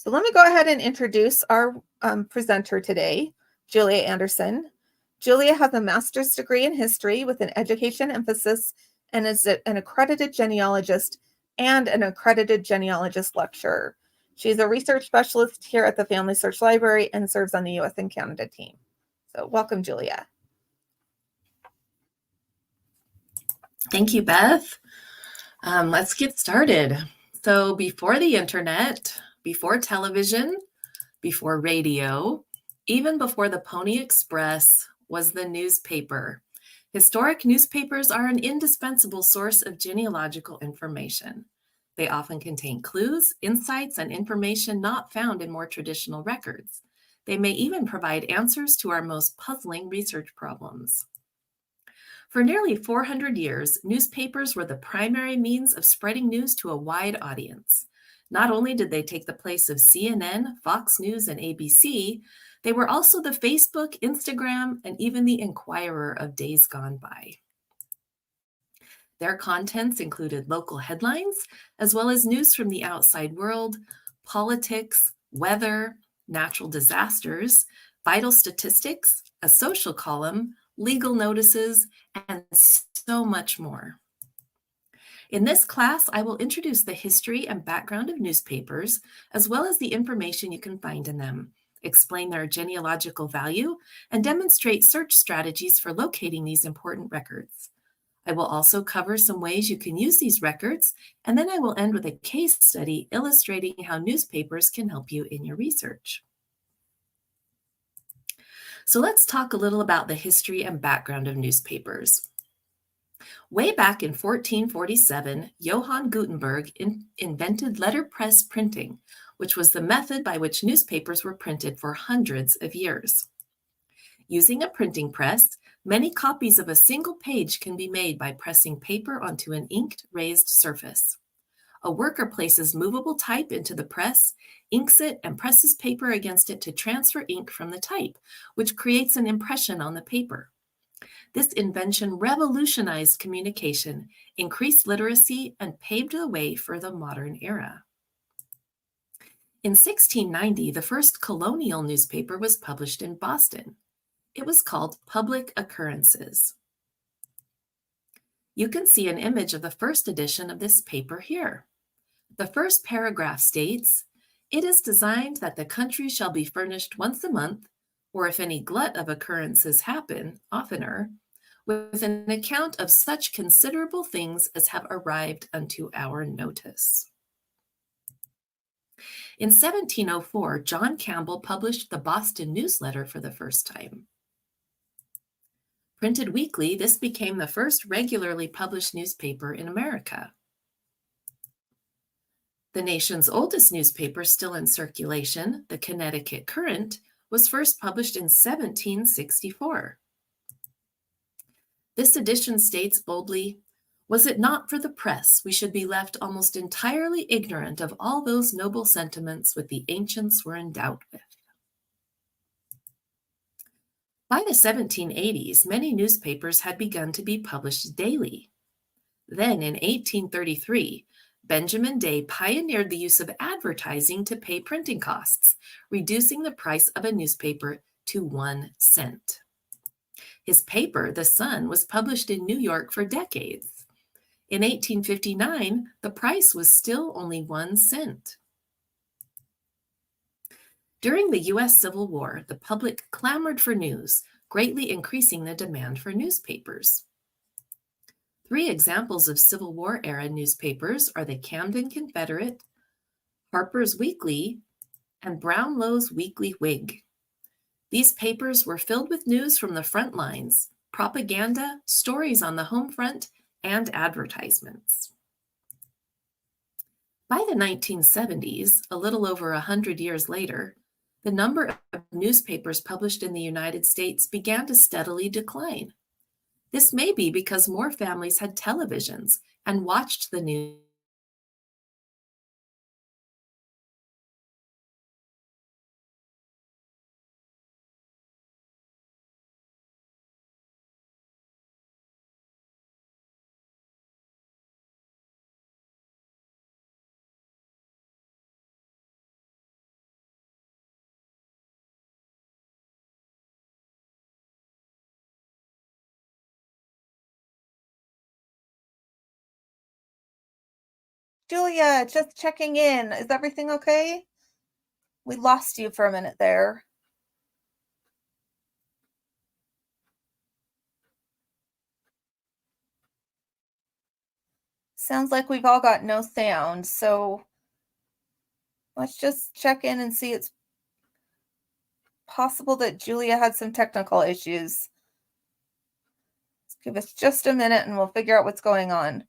So let me go ahead and introduce our presenter today, Julia Anderson. Julia has a master's degree in history with an education emphasis and is an accredited genealogist and an accredited genealogist lecturer. She's a research specialist here at the Family Search Library and serves on the US and Canada team. So welcome, Julia. Thank you, Beth. Let's get started. So before the internet, before television, before radio, even before the Pony Express was the newspaper. Historic newspapers are an indispensable source of genealogical information. They often contain clues, insights, and information not found in more traditional records. They may even provide answers to our most puzzling research problems. For nearly 400 years, newspapers were the primary means of spreading news to a wide audience. Not only did they take the place of CNN, Fox News, and ABC, they were also the Facebook, Instagram, and even the Inquirer of days gone by. Their contents included local headlines, as well as news from the outside world, politics, weather, natural disasters, vital statistics, a social column, legal notices, and so much more. In this class, I will introduce the history and background of newspapers, as well as the information you can find in them, explain their genealogical value, and demonstrate search strategies for locating these important records. I will also cover some ways you can use these records, and then I will end with a case study illustrating how newspapers can help you in your research. So let's talk a little about the history and background of newspapers. Way back in 1447, Johann Gutenberg invented letterpress printing, which was the method by which newspapers were printed for hundreds of years. Using a printing press, many copies of a single page can be made by pressing paper onto an inked raised surface. A worker places movable type into the press, inks it, and presses paper against it to transfer ink from the type, which creates an impression on the paper. This invention revolutionized communication, increased literacy, and paved the way for the modern era. In 1690, the first colonial newspaper was published in Boston. It was called Public Occurrences. You can see an image of the first edition of this paper here. The first paragraph states, "It is designed that the country shall be furnished once a month, or if any glut of occurrences happen, oftener, with an account of such considerable things as have arrived unto our notice." In 1704, John Campbell published the Boston Newsletter for the first time. Printed weekly, this became the first regularly published newspaper in America. The nation's oldest newspaper still in circulation, the Connecticut Current, was first published in 1764. This edition states boldly, "Was it not for the press, we should be left almost entirely ignorant of all those noble sentiments which the ancients were endowed with." By the 1780s, many newspapers had begun to be published daily. Then in 1833, Benjamin Day pioneered the use of advertising to pay printing costs, reducing the price of a newspaper to 1 cent. His paper, The Sun, was published in New York for decades. In 1859, the price was still only 1 cent. During the US Civil War, the public clamored for news, greatly increasing the demand for newspapers. 3 examples of Civil War-era newspapers are the Camden Confederate, Harper's Weekly, and Brownlow's Weekly Whig. These papers were filled with news from the front lines, propaganda, stories on the home front, and advertisements. By the 1970s, a little over 100 years later, the number of newspapers published in the United States began to steadily decline. This may be because more families had televisions and watched the news Julia, just checking in. Is everything okay? We lost you for a minute there. Sounds like we've all got no sound, so let's just check in and see. It's possible that Julia had some technical issues. Give us just a minute and we'll figure out what's going on.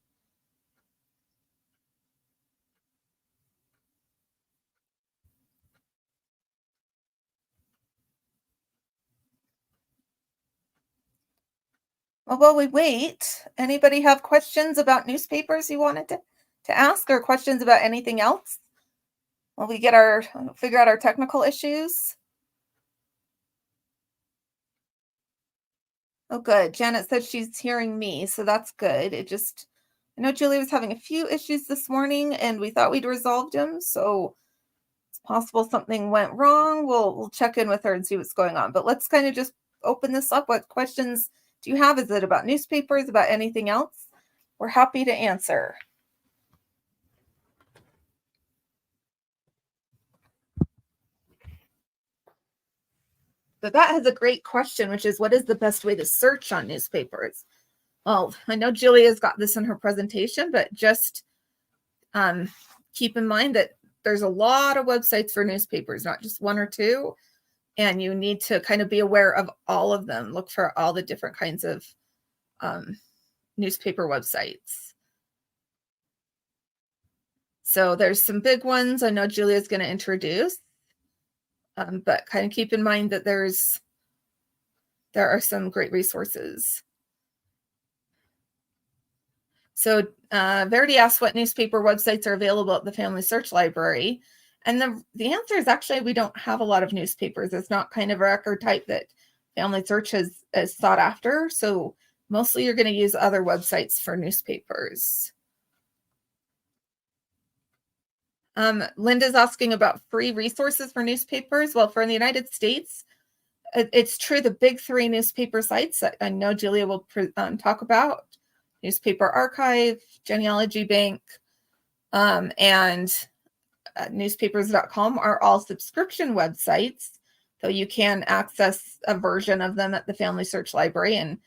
Well, while we wait, anybody have questions about newspapers you wanted to ask, or questions about anything else? While we get figure out our technical issues. Oh, good. Janet said she's hearing me, so that's good. I know Julie was having a few issues this morning and we thought we'd resolved them, so it's possible something went wrong. We'll check in with her and see what's going on. But let's kind of just open this up. What questions do you have? Is it about newspapers, about anything else? We're happy to answer. But that has a great question, which is, what is the best way to search on newspapers? Well, I know Julia's got this in her presentation, but just keep in mind that there's a lot of websites for newspapers, not just one or two, and you need to kind of be aware of all of them. Look for all the different kinds of newspaper websites. So there's some big ones I know Julia's going to introduce, but kind of keep in mind that there are some great resources. So Verity asked what newspaper websites are available at the Family Search Library. And the answer is actually we don't have a lot of newspapers. It's not kind of a record type that Family Search has sought after. So mostly you're going to use other websites for newspapers. Linda's asking about free resources for newspapers. Well, for the United States, it's true the big three newspaper sites that I know Julia will talk about: Newspaper Archive, Genealogy Bank, and newspapers.com are all subscription websites, so you can access a version of them at the Family Search Library and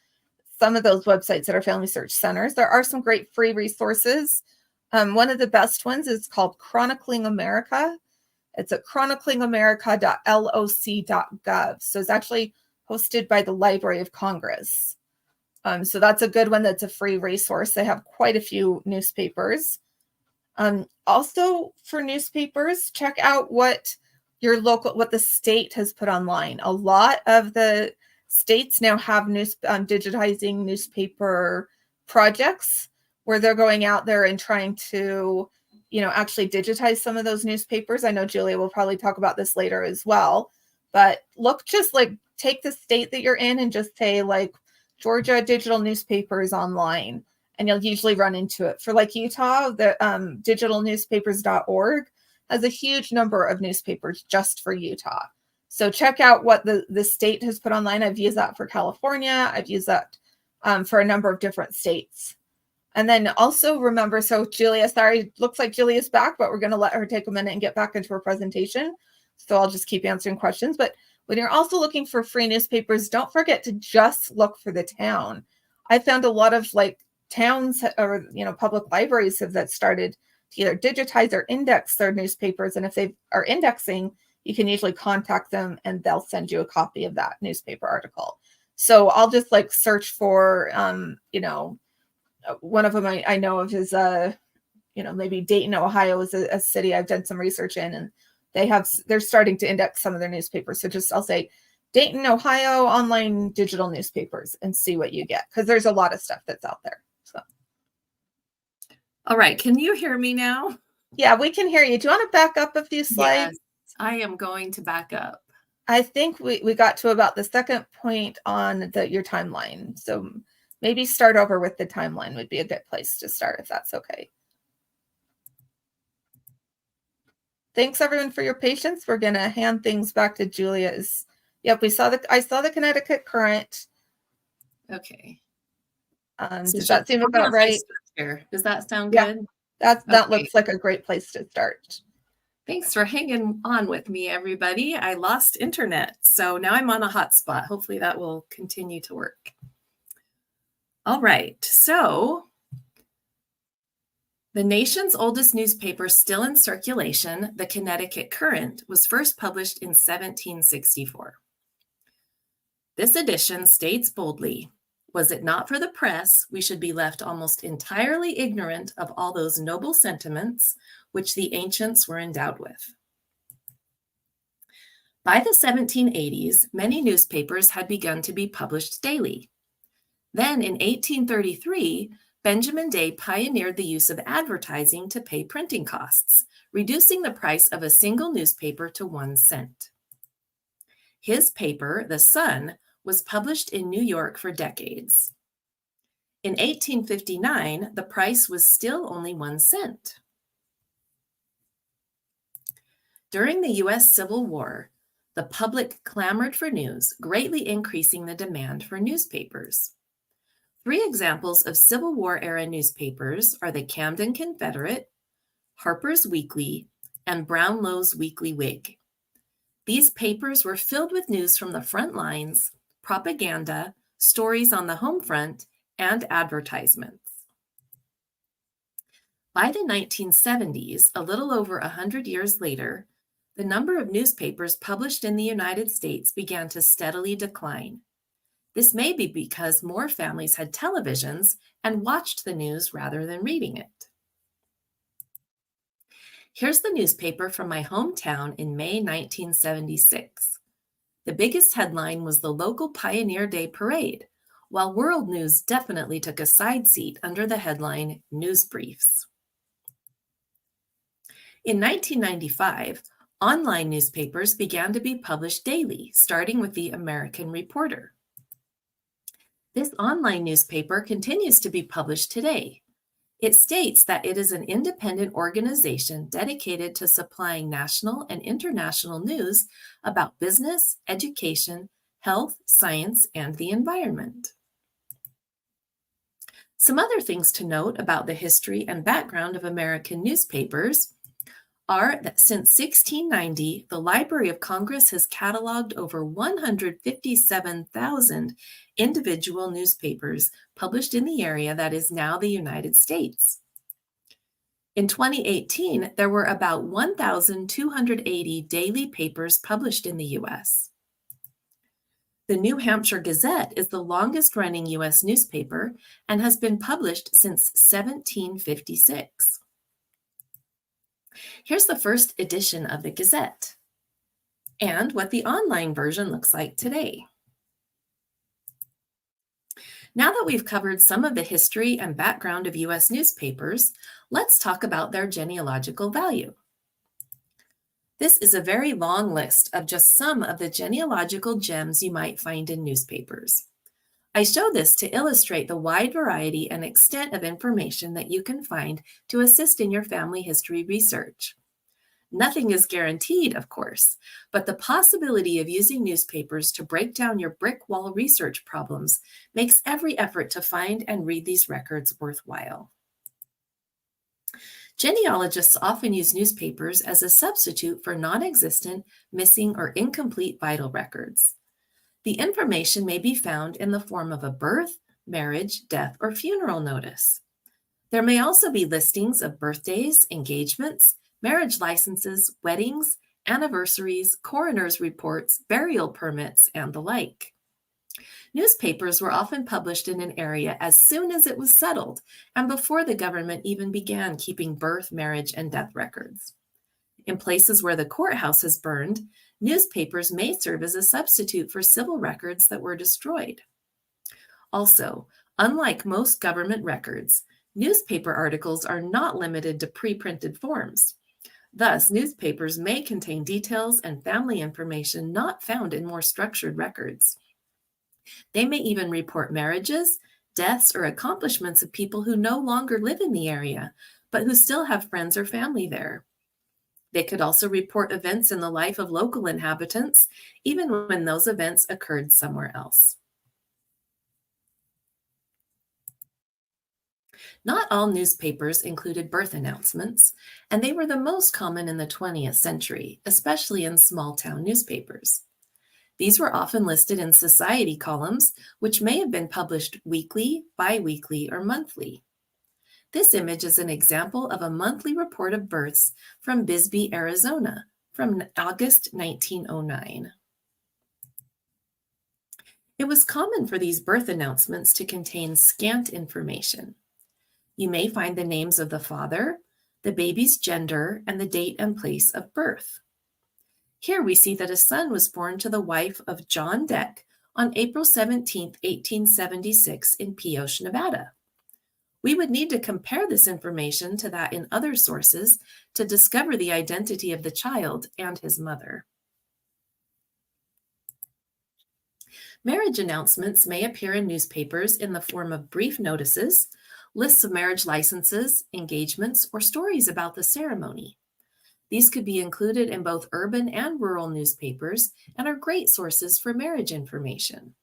some of those websites that are Family Search Centers. There are some great free resources. One of the best ones is called Chronicling America. It's at chroniclingamerica.loc.gov. So it's actually hosted by the Library of Congress. So that's a good one. That's a free resource. They have quite a few newspapers. Also for newspapers, check out what the state has put online. A lot of the states now have digitizing newspaper projects where they're going out there and trying to, actually digitize some of those newspapers. I know Julia will probably talk about this later as well, but take the state that you're in and just say Georgia digital newspapers online, and you'll usually run into it. For Utah, the digitalnewspapers.org has a huge number of newspapers just for Utah. So check out what the state has put online. I've used that for California. I've used that for a number of different states. And then also remember, so Julia, sorry, looks like Julia's back, but we're going to let her take a minute and get back into her presentation. So I'll just keep answering questions. But when you're also looking for free newspapers, don't forget to just look for the town. I found a lot of towns or public libraries that started to either digitize or index their newspapers. And if they are indexing, you can usually contact them and they'll send you a copy of that newspaper article. So I'll just search for, one of them I know of is, maybe Dayton, Ohio is a city I've done some research in, and they're starting to index some of their newspapers. So I'll say Dayton, Ohio, online digital newspapers and see what you get, because there's a lot of stuff that's out there. So. All right. Can you hear me now? Yeah, we can hear you. Do you want to back up a few slides? Yes, I am going to back up. I think we got to about the second point on your timeline. So maybe start over with the timeline would be a good place to start, if that's okay. Thanks everyone for your patience. We're going to hand things back to Julia's. Yep, I saw the Connecticut Current. Okay. Does that seem about right? Does that sound good? That Okay. looks like a great place to start. Thanks for hanging on with me, everybody. I lost internet, so now I'm on a hotspot. Hopefully that will continue to work. All right, so the nation's oldest newspaper still in circulation, the Connecticut Courant, was first published in 1764. This edition states boldly, "Was it not for the press, we should be left almost entirely ignorant of all those noble sentiments which the ancients were endowed with." By the 1780s, many newspapers had begun to be published daily. Then in 1833, Benjamin Day pioneered the use of advertising to pay printing costs, reducing the price of a single newspaper to 1 cent. His paper, The Sun, was published in New York for decades. In 1859, the price was still only 1 cent. During the U.S. Civil War, the public clamored for news, greatly increasing the demand for newspapers. 3 examples of Civil War-era newspapers are the Camden Confederate, Harper's Weekly, and Brownlow's Weekly Whig. These papers were filled with news from the front lines, propaganda, stories on the home front, and advertisements. By the 1970s, a little over 100 years later, the number of newspapers published in the United States began to steadily decline. This may be because more families had televisions and watched the news rather than reading it. Here's the newspaper from my hometown in May 1976. The biggest headline was the local Pioneer Day Parade, while world news definitely took a side seat under the headline News Briefs. In 1995, online newspapers began to be published daily, starting with the American Reporter. This online newspaper continues to be published today. It states that it is an independent organization dedicated to supplying national and international news about business, education, health, science, and the environment. Some other things to note about the history and background of American newspapers are that since 1690, the Library of Congress has cataloged over 157,000 individual newspapers published in the area that is now the United States. In 2018, there were about 1,280 daily papers published in the U.S. The New Hampshire Gazette is the longest-running U.S. newspaper and has been published since 1756. Here's the first edition of the Gazette and what the online version looks like today. Now that we've covered some of the history and background of U.S. newspapers, let's talk about their genealogical value. This is a very long list of just some of the genealogical gems you might find in newspapers. I show this to illustrate the wide variety and extent of information that you can find to assist in your family history research. Nothing is guaranteed, of course, but the possibility of using newspapers to break down your brick wall research problems makes every effort to find and read these records worthwhile. Genealogists often use newspapers as a substitute for non-existent, missing, or incomplete vital records. The information may be found in the form of a birth, marriage, death, or funeral notice. There may also be listings of birthdays, engagements, marriage licenses, weddings, anniversaries, coroner's reports, burial permits, and the like. Newspapers were often published in an area as soon as it was settled and before the government even began keeping birth, marriage, and death records. In places where the courthouse has burned, newspapers may serve as a substitute for civil records that were destroyed. Also, unlike most government records, newspaper articles are not limited to pre-printed forms. Thus, newspapers may contain details and family information not found in more structured records. They may even report marriages, deaths, or accomplishments of people who no longer live in the area, but who still have friends or family there. They could also report events in the life of local inhabitants, even when those events occurred somewhere else. Not all newspapers included birth announcements, and they were the most common in the 20th century, especially in small town newspapers. These were often listed in society columns, which may have been published weekly, bi-weekly, or monthly. This image is an example of a monthly report of births from Bisbee, Arizona, from August 1909. It was common for these birth announcements to contain scant information. You may find the names of the father, the baby's gender, and the date and place of birth. Here we see that a son was born to the wife of John Deck on April 17, 1876 in Pioche, Nevada. We would need to compare this information to that in other sources to discover the identity of the child and his mother. Marriage announcements may appear in newspapers in the form of brief notices, lists of marriage licenses, engagements, or stories about the ceremony. These could be included in both urban and rural newspapers and are great sources for marriage information.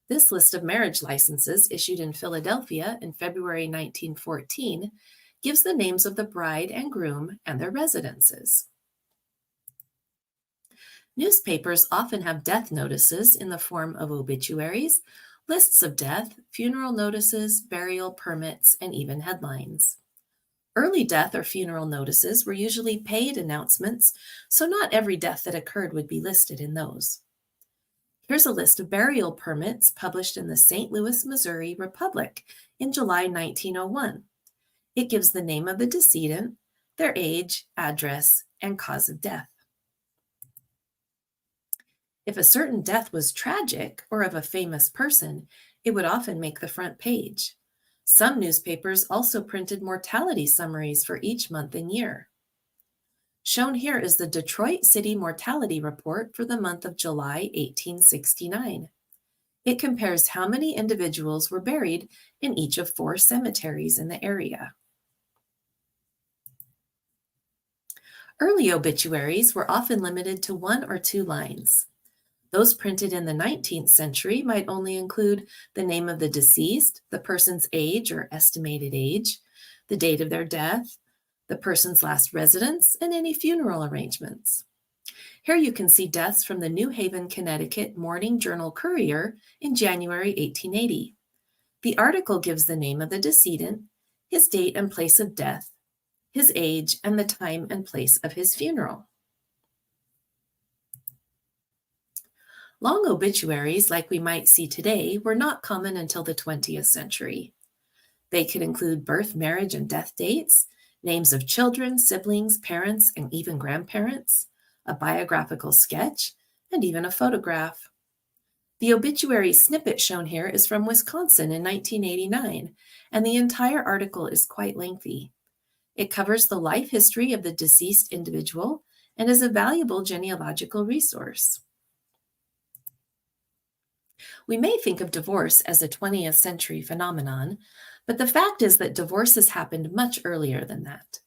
This list of marriage licenses issued in Philadelphia in February 1914 gives the names of the bride and groom and their residences. Newspapers often have death notices in the form of obituaries, lists of death, funeral notices, burial permits, and even headlines. Early death or funeral notices were usually paid announcements, so not every death that occurred would be listed in those. Here's a list of burial permits published in the St. Louis, Missouri Republic in July 1901. It gives the name of the decedent, their age, address, and cause of death. If a certain death was tragic or of a famous person, it would often make the front page. Some newspapers also printed mortality summaries for each month and year. Shown here is the Detroit City Mortality Report for the month of July 1869. It compares how many individuals were buried in each of 4 cemeteries in the area. Early obituaries were often limited to 1 or 2 lines. Those printed in the 19th century might only include the name of the deceased, the person's age or estimated age, the date of their death, the person's last residence, and any funeral arrangements. Here you can see deaths from the New Haven, Connecticut Morning Journal Courier in January 1880. The article gives the name of the decedent, his date and place of death, his age, and the time and place of his funeral. Long obituaries, like we might see today, were not common until the 20th century. They could include birth, marriage, and death dates, names of children, siblings, parents, and even grandparents, a biographical sketch, and even a photograph. The obituary snippet shown here is from Wisconsin in 1989, and the entire article is quite lengthy. It covers the life history of the deceased individual and is a valuable genealogical resource. We may think of divorce as a 20th century phenomenon, but the fact is that divorces happened much earlier than that.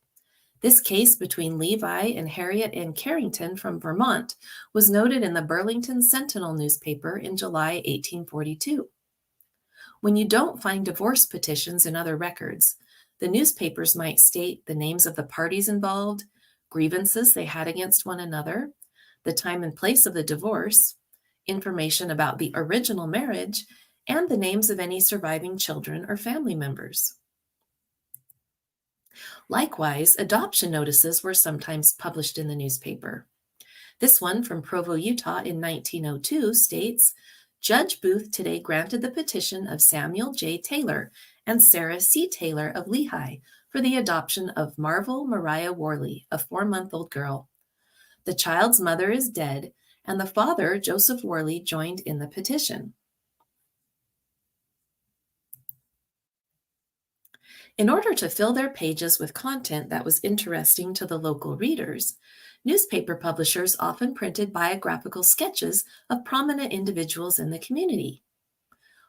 This case between Levi and Harriet N. Carrington from Vermont was noted in the Burlington Sentinel newspaper in July 1842. When you don't find divorce petitions in other records, the newspapers might state the names of the parties involved, grievances they had against one another, the time and place of the divorce, information about the original marriage, and the names of any surviving children or family members. Likewise, adoption notices were sometimes published in the newspaper. This one from Provo, Utah in 1902 states, Judge Booth today granted the petition of Samuel J. Taylor and Sarah C. Taylor of Lehigh for the adoption of Marvel Mariah Worley, a 4-month-old girl. The child's mother is dead, and the father, Joseph Worley, joined in the petition. In order to fill their pages with content that was interesting to the local readers, newspaper publishers often printed biographical sketches of prominent individuals in the community.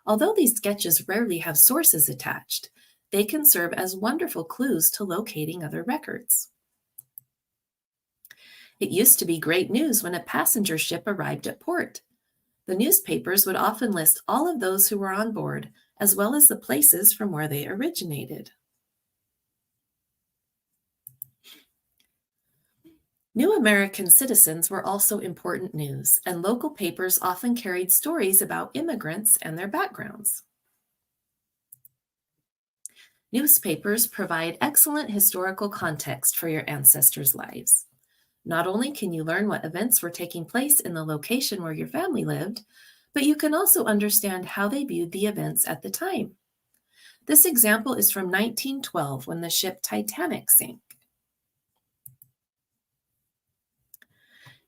Although these sketches rarely have sources attached, they can serve as wonderful clues to locating other records. It used to be great news when a passenger ship arrived at port. The newspapers would often list all of those who were on board, as well as the places from where they originated. New American citizens were also important news, and local papers often carried stories about immigrants and their backgrounds. Newspapers provide excellent historical context for your ancestors' lives. Not only can you learn what events were taking place in the location where your family lived, but you can also understand how they viewed the events at the time. This example is from 1912 when the ship Titanic sank.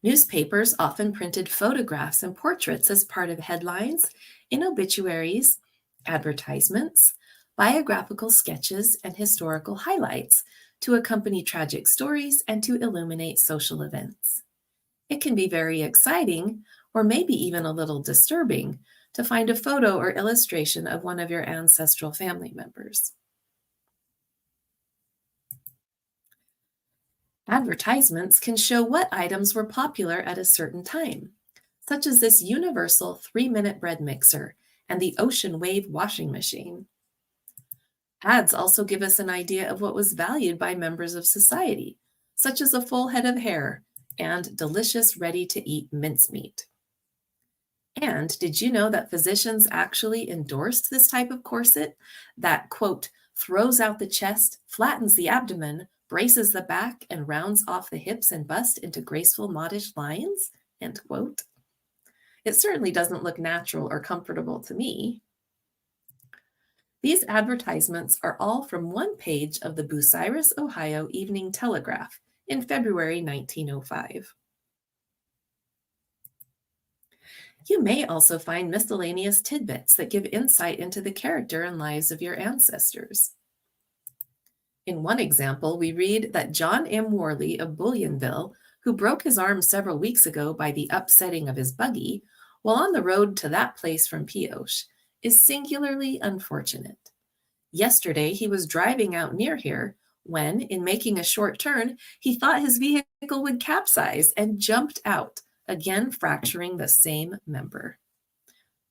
Newspapers often printed photographs and portraits as part of headlines, in obituaries, advertisements, biographical sketches, and historical highlights to accompany tragic stories and to illuminate social events. It can be very exciting, or maybe even a little disturbing, to find a photo or illustration of one of your ancestral family members. Advertisements can show what items were popular at a certain time, such as this universal 3-minute bread mixer and the Ocean Wave washing machine. Ads also give us an idea of what was valued by members of society, such as a full head of hair and delicious ready-to-eat mincemeat. And did you know that physicians actually endorsed this type of corset that, quote, throws out the chest, flattens the abdomen, braces the back, and rounds off the hips and bust into graceful modish lines, end quote? It certainly doesn't look natural or comfortable to me. These advertisements are all from one page of the Bucyrus, Ohio Evening Telegraph in February 1905. You may also find miscellaneous tidbits that give insight into the character and lives of your ancestors. In one example, we read that John M. Worley of Bullionville, who broke his arm several weeks ago by the upsetting of his buggy, while on the road to that place from Pioche, is singularly unfortunate. Yesterday, he was driving out near here when, in making a short turn, he thought his vehicle would capsize and jumped out, again fracturing the same member.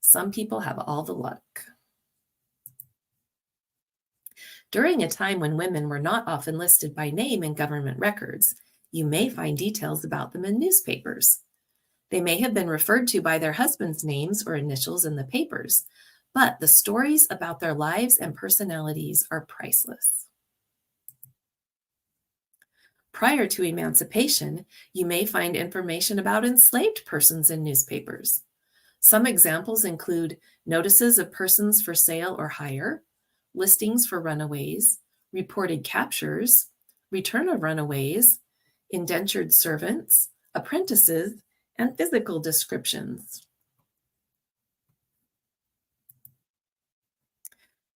Some people have all the luck. During a time when women were not often listed by name in government records, you may find details about them in newspapers. They may have been referred to by their husbands' names or initials in the papers, but the stories about their lives and personalities are priceless. Prior to emancipation, you may find information about enslaved persons in newspapers. Some examples include notices of persons for sale or hire, listings for runaways, reported captures, return of runaways, indentured servants, apprentices, and physical descriptions.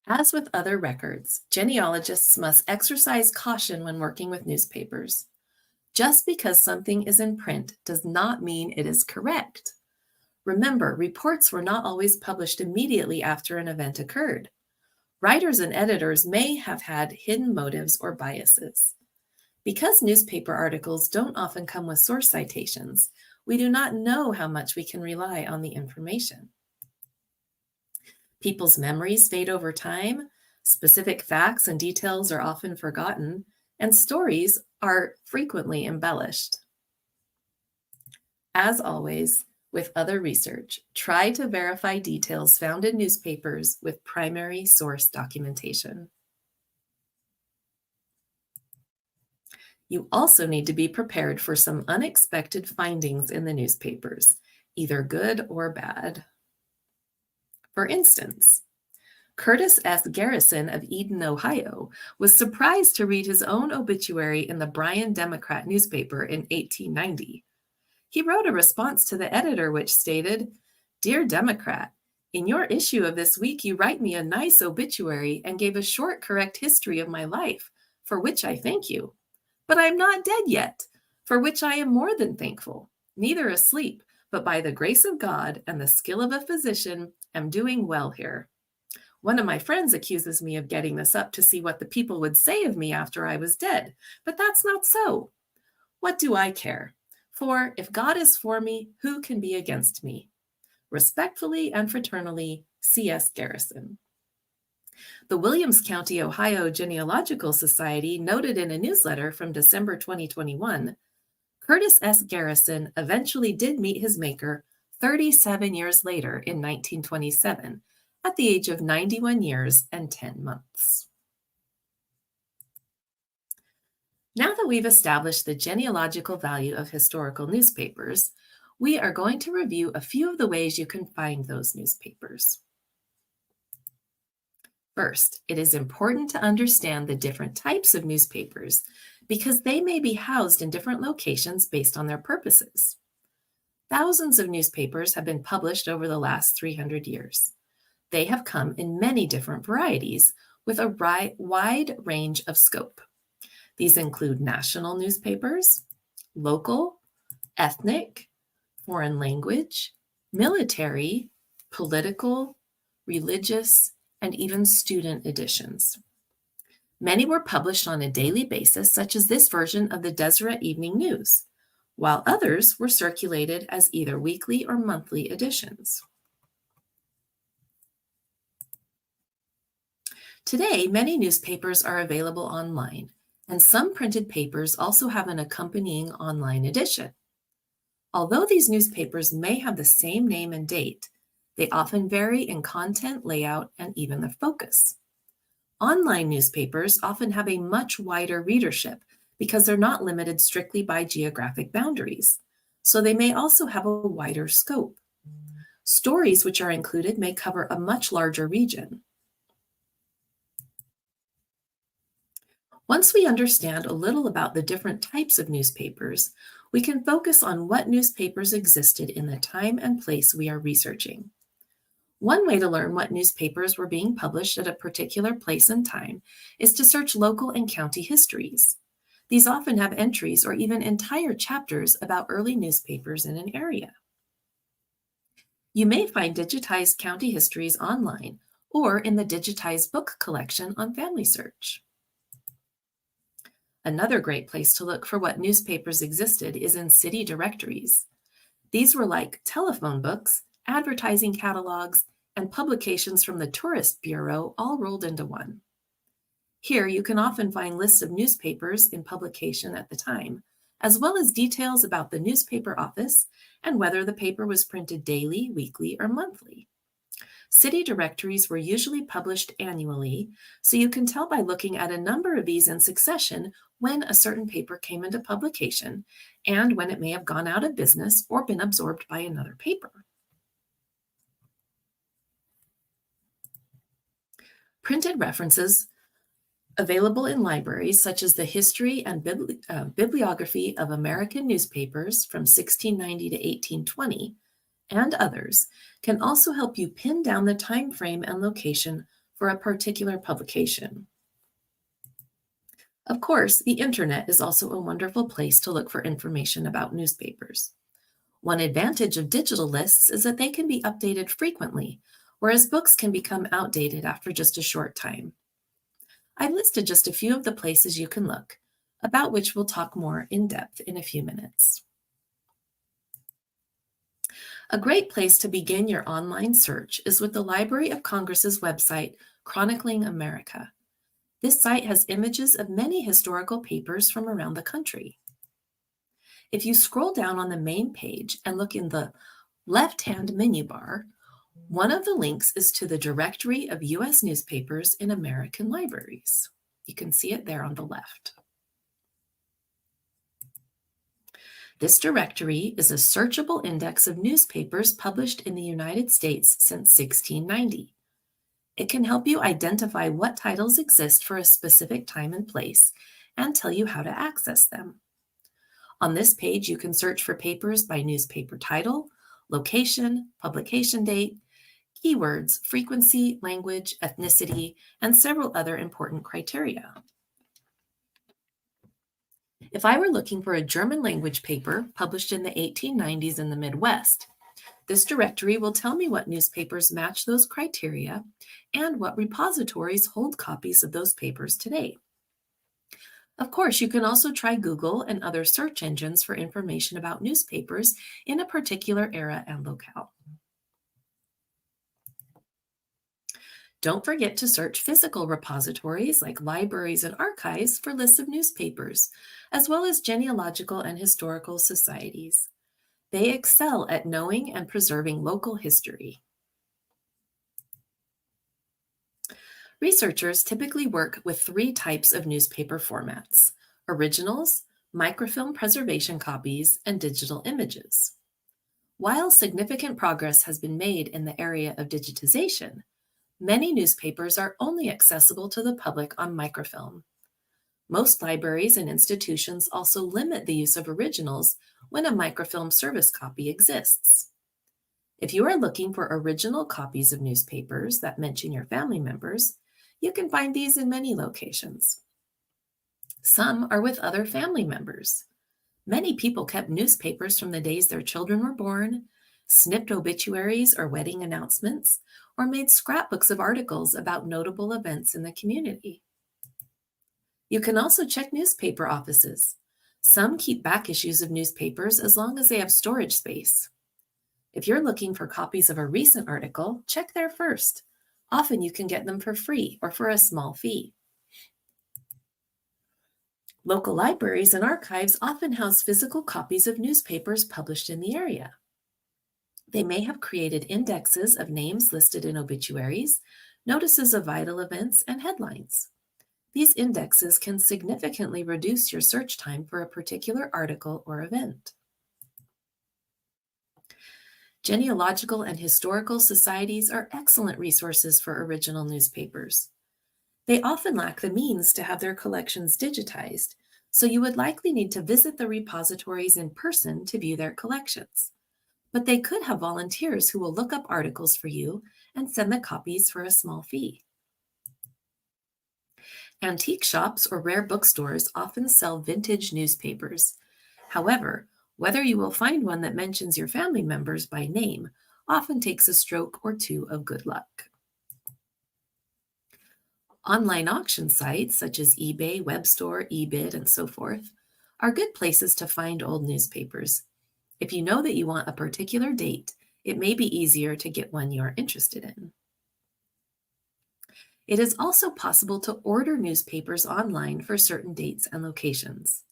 As with other records, genealogists must exercise caution when working with newspapers. Just because something is in print does not mean it is correct. Remember, reports were not always published immediately after an event occurred. Writers and editors may have had hidden motives or biases. Because newspaper articles don't often come with source citations, we do not know how much we can rely on the information. People's memories fade over time, specific facts and details are often forgotten, and stories are frequently embellished. As always, with other research, try to verify details found in newspapers with primary source documentation. You also need to be prepared for some unexpected findings in the newspapers, either good or bad. For instance, Curtis S. Garrison of Eden, Ohio, was surprised to read his own obituary in the Bryan Democrat newspaper in 1890. He wrote a response to the editor which stated, "Dear Democrat, in your issue of this week you write me a nice obituary and gave a short correct history of my life, for which I thank you. But I am not dead yet, for which I am more than thankful, neither asleep, but by the grace of God and the skill of a physician, am doing well here. One of my friends accuses me of getting this up to see what the people would say of me after I was dead, but that's not so. What do I care? For if God is for me, who can be against me? Respectfully and fraternally, C.S. Garrison." The Williams County, Ohio Genealogical Society noted in a newsletter from December 2021, Curtis S. Garrison eventually did meet his maker 37 years later in 1927 at the age of 91 years and 10 months. Now that we've established the genealogical value of historical newspapers, we are going to review a few of the ways you can find those newspapers. First, it is important to understand the different types of newspapers because they may be housed in different locations based on their purposes. Thousands of newspapers have been published over the last 300 years. They have come in many different varieties with a wide range of scope. These include national newspapers, local, ethnic, foreign language, military, political, religious, and even student editions. Many were published on a daily basis, such as this version of the Deseret Evening News, while others were circulated as either weekly or monthly editions. Today, many newspapers are available online, and some printed papers also have an accompanying online edition. Although these newspapers may have the same name and date, they often vary in content, layout, and even their focus. Online newspapers often have a much wider readership because they're not limited strictly by geographic boundaries, so they may also have a wider scope. Stories which are included may cover a much larger region. Once we understand a little about the different types of newspapers, we can focus on what newspapers existed in the time and place we are researching. One way to learn what newspapers were being published at a particular place and time is to search local and county histories. These often have entries or even entire chapters about early newspapers in an area. You may find digitized county histories online or in the digitized book collection on Family Search. Another great place to look for what newspapers existed is in city directories. These were like telephone books, advertising catalogs, and publications from the Tourist Bureau all rolled into one. Here you can often find lists of newspapers in publication at the time, as well as details about the newspaper office and whether the paper was printed daily, weekly, or monthly. City directories were usually published annually, so you can tell by looking at a number of these in succession when a certain paper came into publication and when it may have gone out of business or been absorbed by another paper. Printed references available in libraries such as the History and Bibliography of American Newspapers from 1690 to 1820 and others can also help you pin down the time frame and location for a particular publication. Of course, the internet is also a wonderful place to look for information about newspapers. One advantage of digital lists is that they can be updated frequently, whereas books can become outdated after just a short time. I've listed just a few of the places you can look, about which we'll talk more in depth in a few minutes. A great place to begin your online search is with the Library of Congress's website, Chronicling America. This site has images of many historical papers from around the country. If you scroll down on the main page and look in the left-hand menu bar, one of the links is to the Directory of U.S. Newspapers in American Libraries. You can see it there on the left. This directory is a searchable index of newspapers published in the United States since 1690. It can help you identify what titles exist for a specific time and place and tell you how to access them. On this page, you can search for papers by newspaper title, location, publication date, keywords, frequency, language, ethnicity, and several other important criteria. If I were looking for a German language paper published in the 1890s in the Midwest, this directory will tell me what newspapers match those criteria and what repositories hold copies of those papers today. Of course, you can also try Google and other search engines for information about newspapers in a particular era and locale. Don't forget to search physical repositories like libraries and archives for lists of newspapers, as well as genealogical and historical societies. They excel at knowing and preserving local history. Researchers typically work with three types of newspaper formats: originals, microfilm preservation copies, and digital images. While significant progress has been made in the area of digitization, many newspapers are only accessible to the public on microfilm. Most libraries and institutions also limit the use of originals when a microfilm service copy exists. If you are looking for original copies of newspapers that mention your family members, you can find these in many locations. Some are with other family members. Many people kept newspapers from the days their children were born, snipped obituaries or wedding announcements, or made scrapbooks of articles about notable events in the community. You can also check newspaper offices. Some keep back issues of newspapers as long as they have storage space. If you're looking for copies of a recent article, check there first. Often you can get them for free or for a small fee. Local libraries and archives often house physical copies of newspapers published in the area. They may have created indexes of names listed in obituaries, notices of vital events, and headlines. These indexes can significantly reduce your search time for a particular article or event. Genealogical and historical societies are excellent resources for original newspapers. They often lack the means to have their collections digitized, so you would likely need to visit the repositories in person to view their collections. But they could have volunteers who will look up articles for you and send the copies for a small fee. Antique shops or rare bookstores often sell vintage newspapers. However, whether you will find one that mentions your family members by name often takes a stroke or two of good luck. Online auction sites such as eBay, Webstore, eBid, and so forth are good places to find old newspapers. If you know that you want a particular date, it may be easier to get one you're interested in. It is also possible to order newspapers online for certain dates and locations.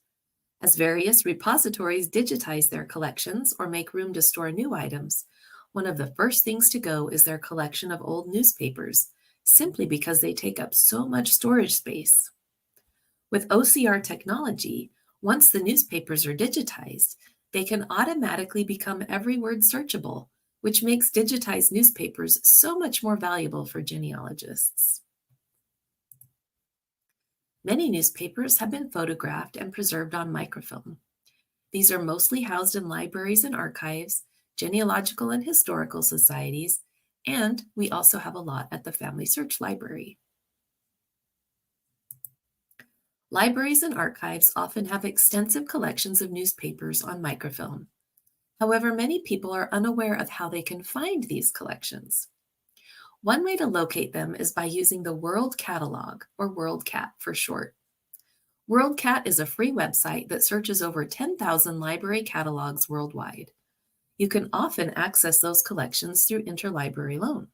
As various repositories digitize their collections or make room to store new items, one of the first things to go is their collection of old newspapers, simply because they take up so much storage space. With OCR technology, once the newspapers are digitized, they can automatically become every word searchable, which makes digitized newspapers so much more valuable for genealogists. Many newspapers have been photographed and preserved on microfilm. These are mostly housed in libraries and archives, genealogical and historical societies, and we also have a lot at the Family Search Library. Libraries and archives often have extensive collections of newspapers on microfilm. However, many people are unaware of how they can find these collections. One way to locate them is by using the World Catalog, or WorldCat for short. WorldCat is a free website that searches over 10,000 library catalogs worldwide. You can often access those collections through interlibrary loan.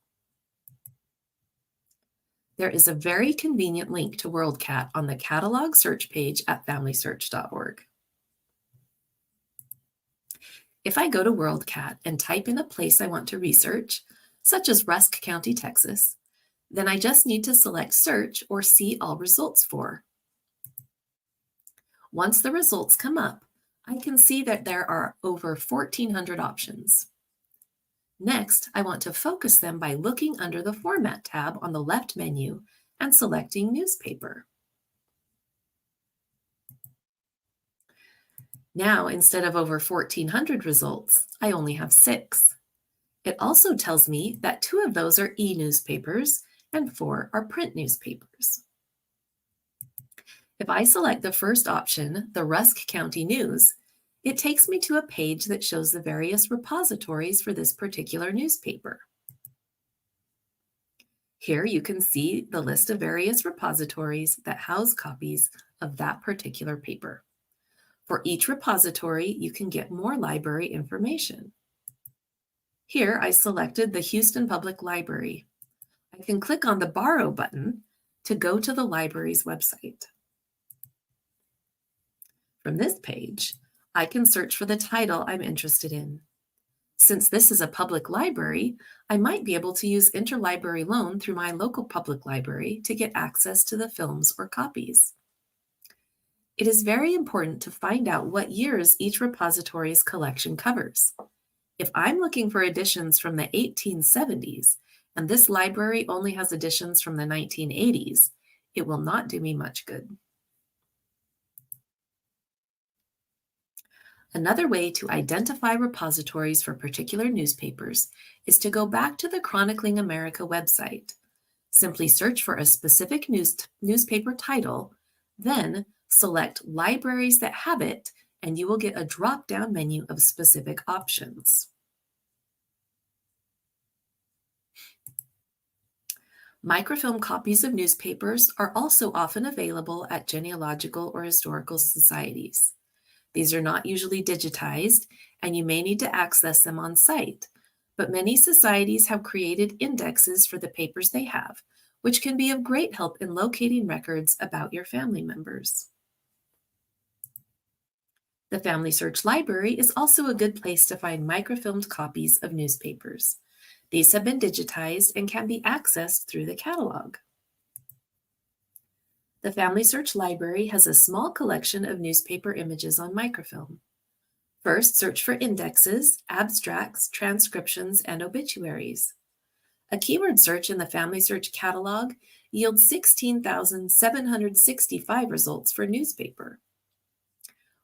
There is a very convenient link to WorldCat on the catalog search page at familysearch.org. If I go to WorldCat and type in a place I want to research, such as Rusk County, Texas, then I just need to select Search or See All Results For. Once the results come up, I can see that there are over 1,400 options. Next, I want to focus them by looking under the Format tab on the left menu and selecting Newspaper. Now, instead of over 1,400 results, I only have 6. It also tells me that 2 of those are e-newspapers and 4 are print newspapers. If I select the first option, the Rusk County News, it takes me to a page that shows the various repositories for this particular newspaper. Here you can see the list of various repositories that house copies of that particular paper. For each repository, you can get more library information. Here I selected the Houston Public Library. I I can click on the Borrow button to go to the library's website. From this page, I can search for the title I'm interested in. Since this is a public library, I might be able to use interlibrary loan through my local public library to get access to the films or copies. It is very important to find out what years each repository's collection covers. If I'm looking for editions from the 1870s, and this library only has editions from the 1980s, it will not do me much good. Another way to identify repositories for particular newspapers is to go back to the Chronicling America website. Simply search for a specific newspaper title, then select libraries that have it, and you will get a drop-down menu of specific options. Microfilm copies of newspapers are also often available at genealogical or historical societies. These are not usually digitized, and you may need to access them on site, but many societies have created indexes for the papers they have, which can be of great help in locating records about your family members. The Family Search Library is also a good place to find microfilmed copies of newspapers. These have been digitized and can be accessed through the catalog. The Family Search Library has a small collection of newspaper images on microfilm. First, search for indexes, abstracts, transcriptions, and obituaries. A keyword search in the Family Search catalog yields 16,765 results for newspaper.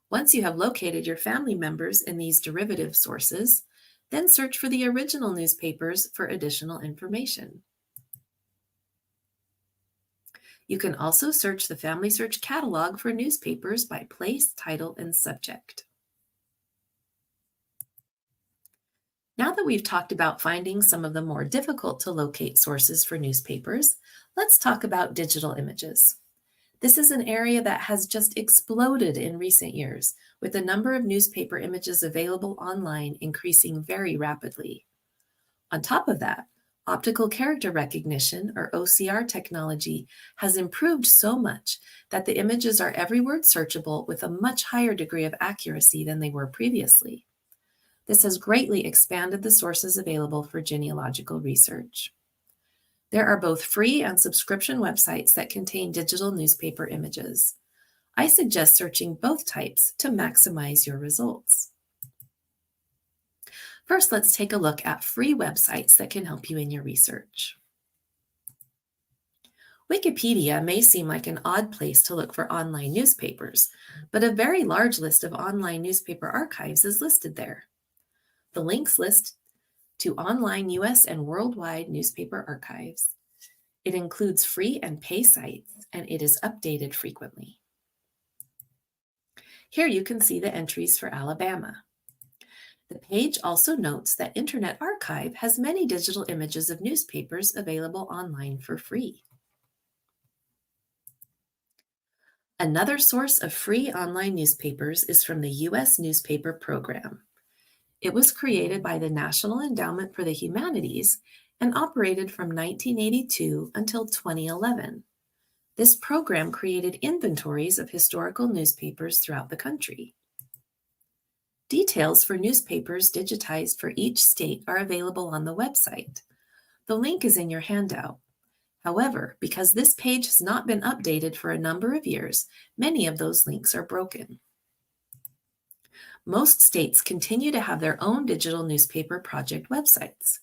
Once you have located your family members in these derivative sources, then search for the original newspapers for additional information. You can also search the Family Search catalog for newspapers by place, title, and subject. Now that we've talked about finding some of the more difficult to locate sources for newspapers, let's talk about digital images. This is an area that has just exploded in recent years, with the number of newspaper images available online increasing very rapidly. On top of that, optical character recognition, or OCR technology, has improved so much that the images are every word searchable with a much higher degree of accuracy than they were previously. This has greatly expanded the sources available for genealogical research. There are both free and subscription websites that contain digital newspaper images. I suggest searching both types to maximize your results. First, let's take a look at free websites that can help you in your research. Wikipedia may seem like an odd place to look for online newspapers, but a very large list of online newspaper archives is listed there. The links list to online US and worldwide newspaper archives. It includes free and pay sites, and it is updated frequently. Here you can see the entries for Alabama. The page also notes that Internet Archive has many digital images of newspapers available online for free. Another source of free online newspapers is from the U.S. Newspaper Program. It was created by the National Endowment for the Humanities and operated from 1982 until 2011. This program created inventories of historical newspapers throughout the country. Details for newspapers digitized for each state are available on the website. The link is in your handout. However, because this page has not been updated for a number of years, many of those links are broken. Most states continue to have their own digital newspaper project websites.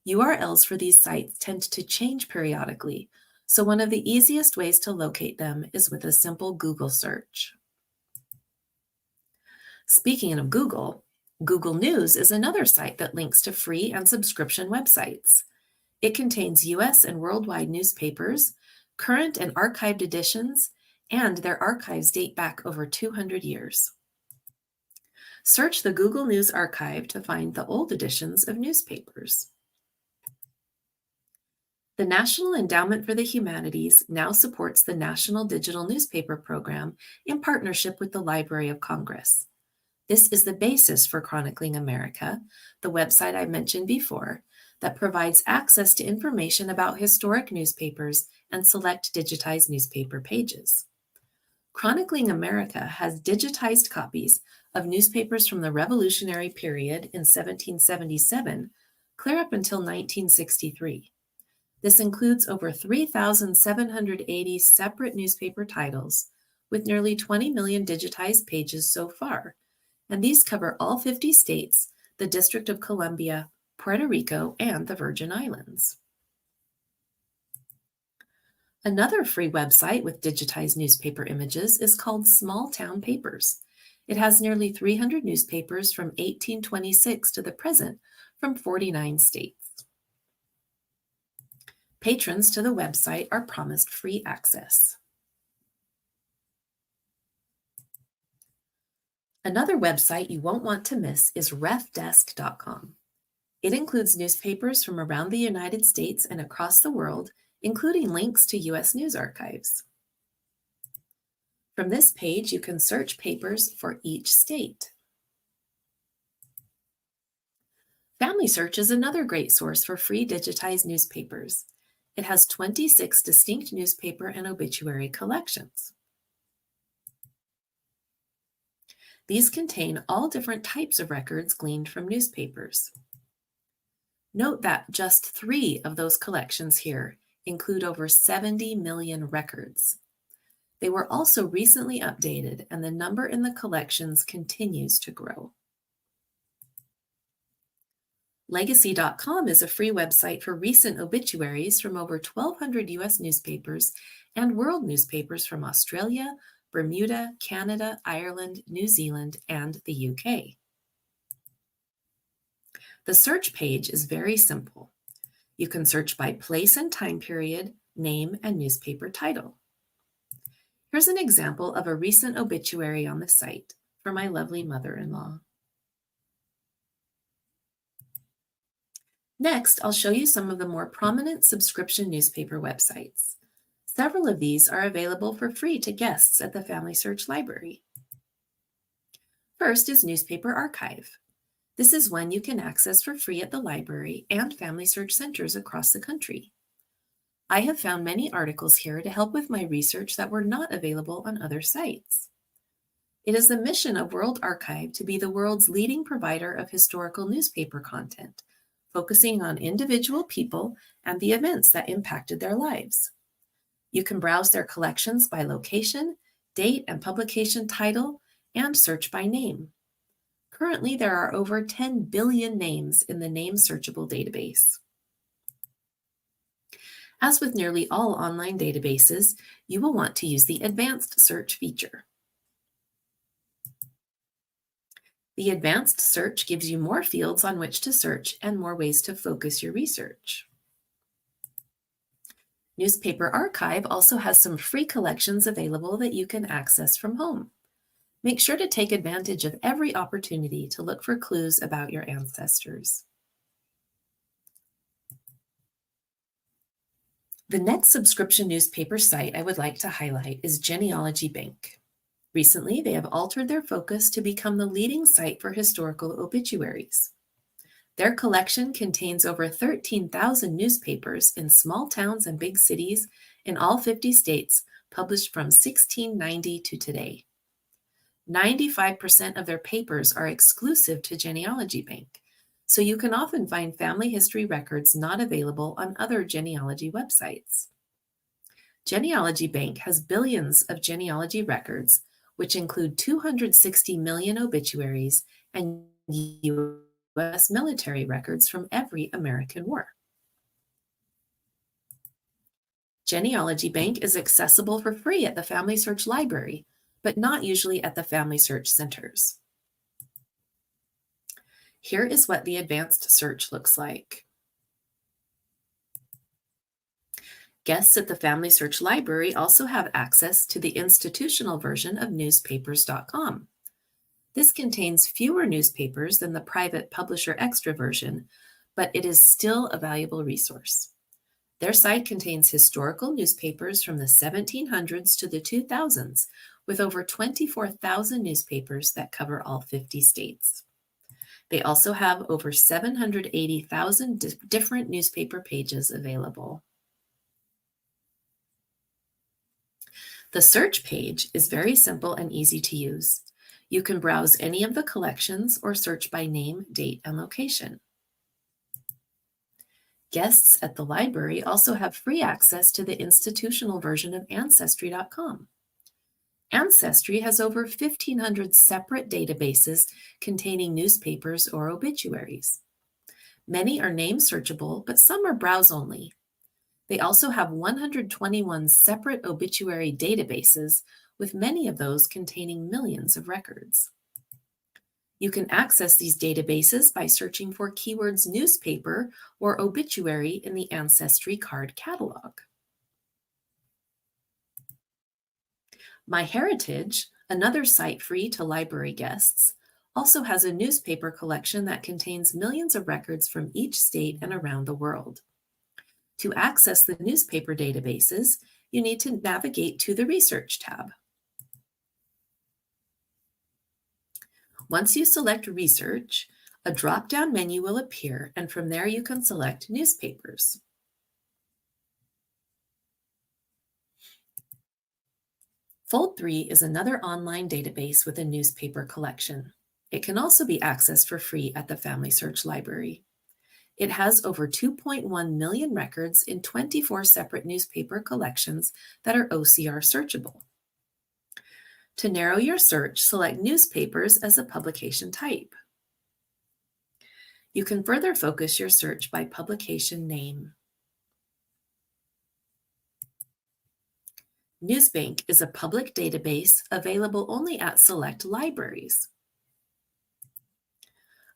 URLs for these sites tend to change periodically, so one of the easiest ways to locate them is with a simple Google search. Speaking of Google, Google News is another site that links to free and subscription websites. It contains US and worldwide newspapers, current and archived editions, and their archives date back over 200 years. Search the Google News archive to find the old editions of newspapers. The National Endowment for the Humanities now supports the National Digital Newspaper Program in partnership with the Library of Congress. This is the basis for Chronicling America, the website I mentioned before, that provides access to information about historic newspapers and select digitized newspaper pages. Chronicling America has digitized copies of newspapers from the Revolutionary period in 1777 clear up until 1963. This includes over 3,780 separate newspaper titles, with nearly 20 million digitized pages so far, and these cover all 50 states, the District of Columbia, Puerto Rico, and the Virgin Islands. Another free website with digitized newspaper images is called Small Town Papers. It has nearly 300 newspapers from 1826 to the present from 49 states. Patrons to the website are promised free access. Another website you won't want to miss is refdesk.com. It includes newspapers from around the United States and across the world, including links to U.S. news archives. From this page, you can search papers for each state. Family Search is another great source for free digitized newspapers. It has 26 distinct newspaper and obituary collections. These contain all different types of records gleaned from newspapers. Note that just 3 of those collections here include over 70 million records. They were also recently updated, and the number in the collections continues to grow. Legacy.com is a free website for recent obituaries from over 1,200 U.S. newspapers and world newspapers from Australia, Bermuda, Canada, Ireland, New Zealand, and the UK. The search page is very simple. You can search by place and time period, name, and newspaper title. Here's an example of a recent obituary on the site for my lovely mother-in-law. Next, I'll show you some of the more prominent subscription newspaper websites. Several of these are available for free to guests at the Family Search Library. First is Newspaper Archive. This is one you can access for free at the library and Family Search centers across the country. I have found many articles here to help with my research that were not available on other sites. It is the mission of World Archive to be the world's leading provider of historical newspaper content, focusing on individual people and the events that impacted their lives. You can browse their collections by location, date and publication title, and search by name. Currently, there are over 10 billion names in the name searchable database. As with nearly all online databases, you will want to use the Advanced Search feature. The Advanced Search gives you more fields on which to search and more ways to focus your research. Newspaper Archive also has some free collections available that you can access from home. Make sure to take advantage of every opportunity to look for clues about your ancestors. The next subscription newspaper site I would like to highlight is Genealogy Bank. Recently, they have altered their focus to become the leading site for historical obituaries. Their collection contains over 13,000 newspapers in small towns and big cities in all 50 states, published from 1690 to today. 95% of their papers are exclusive to Genealogy Bank, so you can often find family history records not available on other genealogy websites. Genealogy Bank has billions of genealogy records, which include 260 million obituaries and U.S. military records from every American war. Genealogy Bank is accessible for free at the Family Search Library, but not usually at the Family Search centers. Here is what the Advanced Search looks like. Guests at the Family Search Library also have access to the institutional version of newspapers.com. This contains fewer newspapers than the private Publisher Extra version, but it is still a valuable resource. Their site contains historical newspapers from the 1700s to the 2000s, with over 24,000 newspapers that cover all 50 states. They also have over 780,000 different newspaper pages available. The search page is very simple and easy to use. You can browse any of the collections or search by name, date, and location. Guests at the library also have free access to the institutional version of Ancestry.com. Ancestry has over 1,500 separate databases containing newspapers or obituaries. Many are name searchable, but some are browse only. They also have 121 separate obituary databases, with many of those containing millions of records. You can access these databases by searching for keywords newspaper or obituary in the Ancestry card catalog. MyHeritage, another site free to library guests, also has a newspaper collection that contains millions of records from each state and around the world. To access the newspaper databases, you need to navigate to the Research tab. Once you select Research, a drop-down menu will appear, and from there you can select Newspapers. Fold3 is another online database with a newspaper collection. It can also be accessed for free at the Family Search Library. It has over 2.1 million records in 24 separate newspaper collections that are OCR searchable. To narrow your search, select Newspapers as a publication type. You can further focus your search by publication name. Newsbank is a public database available only at select libraries.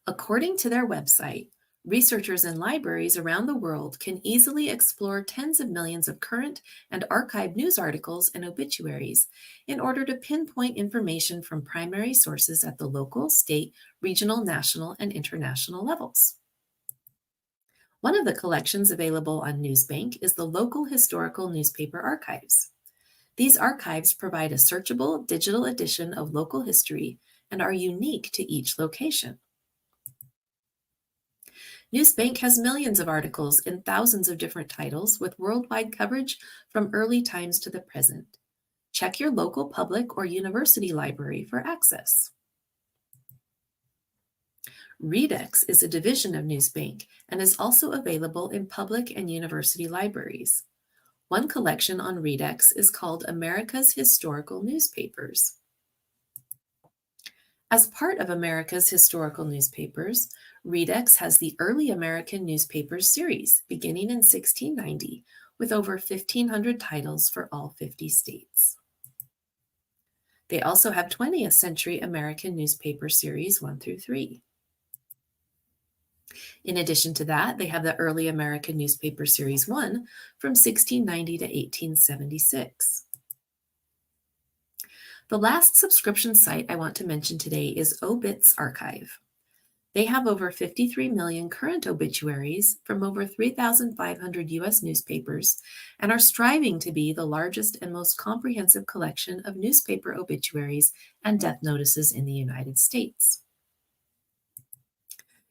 According to their website, researchers in libraries around the world can easily explore tens of millions of current and archived news articles and obituaries in order to pinpoint information from primary sources at the local, state, regional, national, and international levels. One of the collections available on Newsbank is the Local Historical Newspaper Archives. These archives provide a searchable digital edition of local history and are unique to each location. Newsbank has millions of articles in thousands of different titles with worldwide coverage from early times to the present. Check your local public or university library for access. Redex is a division of Newsbank and is also available in public and university libraries. One collection on Redex is called America's Historical Newspapers. As part of America's Historical Newspapers, Redex has the Early American Newspapers series, beginning in 1690, with over 1,500 titles for all 50 states. They also have 20th Century American Newspaper Series 1 through 3. In addition to that, they have the Early American Newspaper Series 1 from 1690 to 1876. The last subscription site I want to mention today is Obits Archive. They have over 53 million current obituaries from over 3,500 U.S. newspapers and are striving to be the largest and most comprehensive collection of newspaper obituaries and death notices in the United States.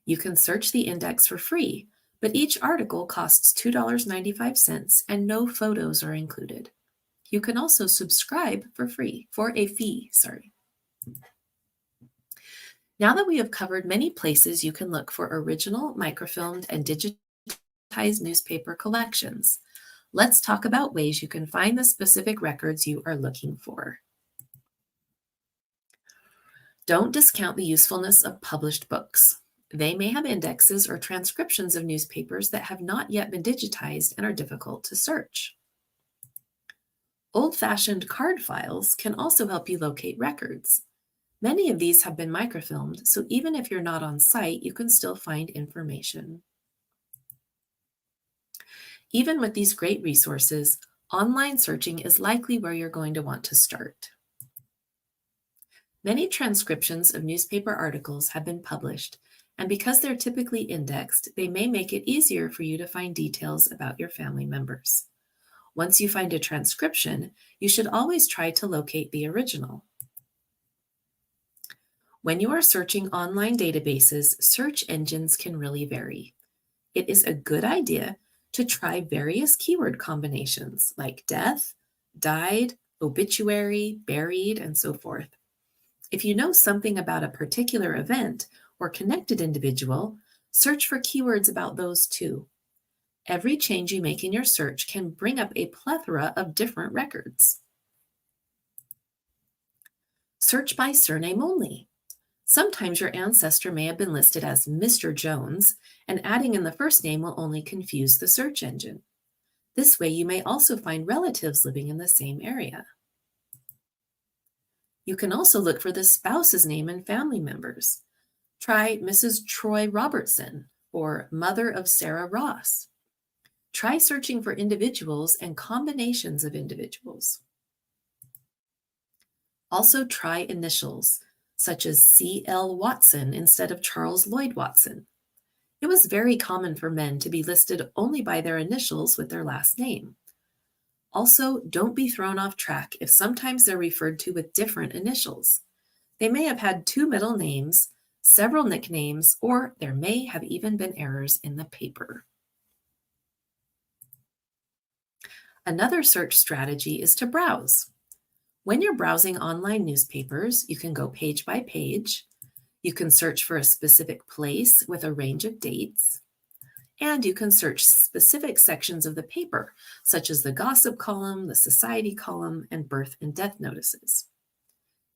You can search the index for free, but each article costs $2.95 and no photos are included. You can also subscribe for a fee. Now that we have covered many places you can look for original, microfilmed, and digitized newspaper collections, let's talk about ways you can find the specific records you are looking for. Don't discount the usefulness of published books. They may have indexes or transcriptions of newspapers that have not yet been digitized and are difficult to search. Old-fashioned card files can also help you locate records. Many of these have been microfilmed, so even if you're not on site, you can still find information. Even with these great resources, online searching is likely where you're going to want to start. Many transcriptions of newspaper articles have been published, and because they're typically indexed, they may make it easier for you to find details about your family members. Once you find a transcription, you should always try to locate the original. When you are searching online databases, search engines can really vary. It is a good idea to try various keyword combinations like death, died, obituary, buried, and so forth. If you know something about a particular event or connected individual, search for keywords about those too. Every change you make in your search can bring up a plethora of different records. Search by surname only. Sometimes your ancestor may have been listed as Mr. Jones, and adding in the first name will only confuse the search engine. This way, you may also find relatives living in the same area. You can also look for the spouse's name and family members. Try Mrs. Troy Robertson or mother of Sarah Ross. Try searching for individuals and combinations of individuals. Also try initials, such as C.L. Watson instead of Charles Lloyd Watson. It was very common for men to be listed only by their initials with their last name. Also, don't be thrown off track if sometimes they're referred to with different initials. They may have had 2 middle names, several nicknames, or there may have even been errors in the paper. Another search strategy is to browse. When you're browsing online newspapers, you can go page by page. You can search for a specific place with a range of dates. And you can search specific sections of the paper, such as the gossip column, the society column, and birth and death notices.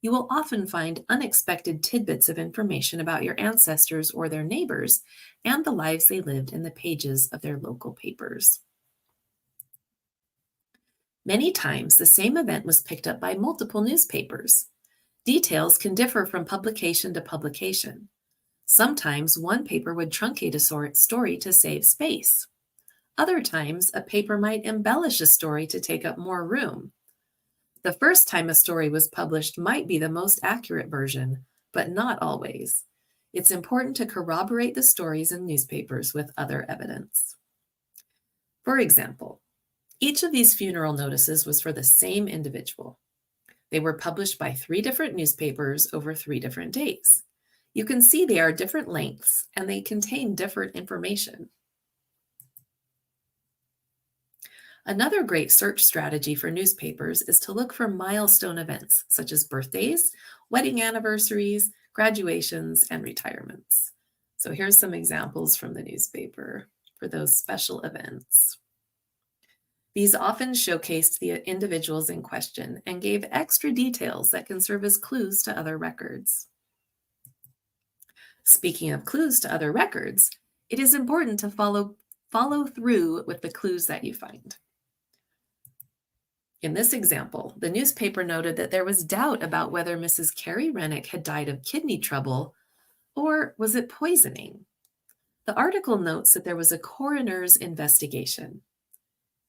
You will often find unexpected tidbits of information about your ancestors or their neighbors and the lives they lived in the pages of their local papers. Many times, the same event was picked up by multiple newspapers. Details can differ from publication to publication. Sometimes one paper would truncate a story to save space. Other times, a paper might embellish a story to take up more room. The first time a story was published might be the most accurate version, but not always. It's important to corroborate the stories in newspapers with other evidence. For example, each of these funeral notices was for the same individual. They were published by 3 different newspapers over 3 different days. You can see they are different lengths and they contain different information. Another great search strategy for newspapers is to look for milestone events such as birthdays, wedding anniversaries, graduations, and retirements. So here's some examples from the newspaper for those special events. These often showcased the individuals in question and gave extra details that can serve as clues to other records. Speaking of clues to other records, it is important to follow through with the clues that you find. In this example, the newspaper noted that there was doubt about whether Mrs. Carrie Rennick had died of kidney trouble or was it poisoning. The article notes that there was a coroner's investigation.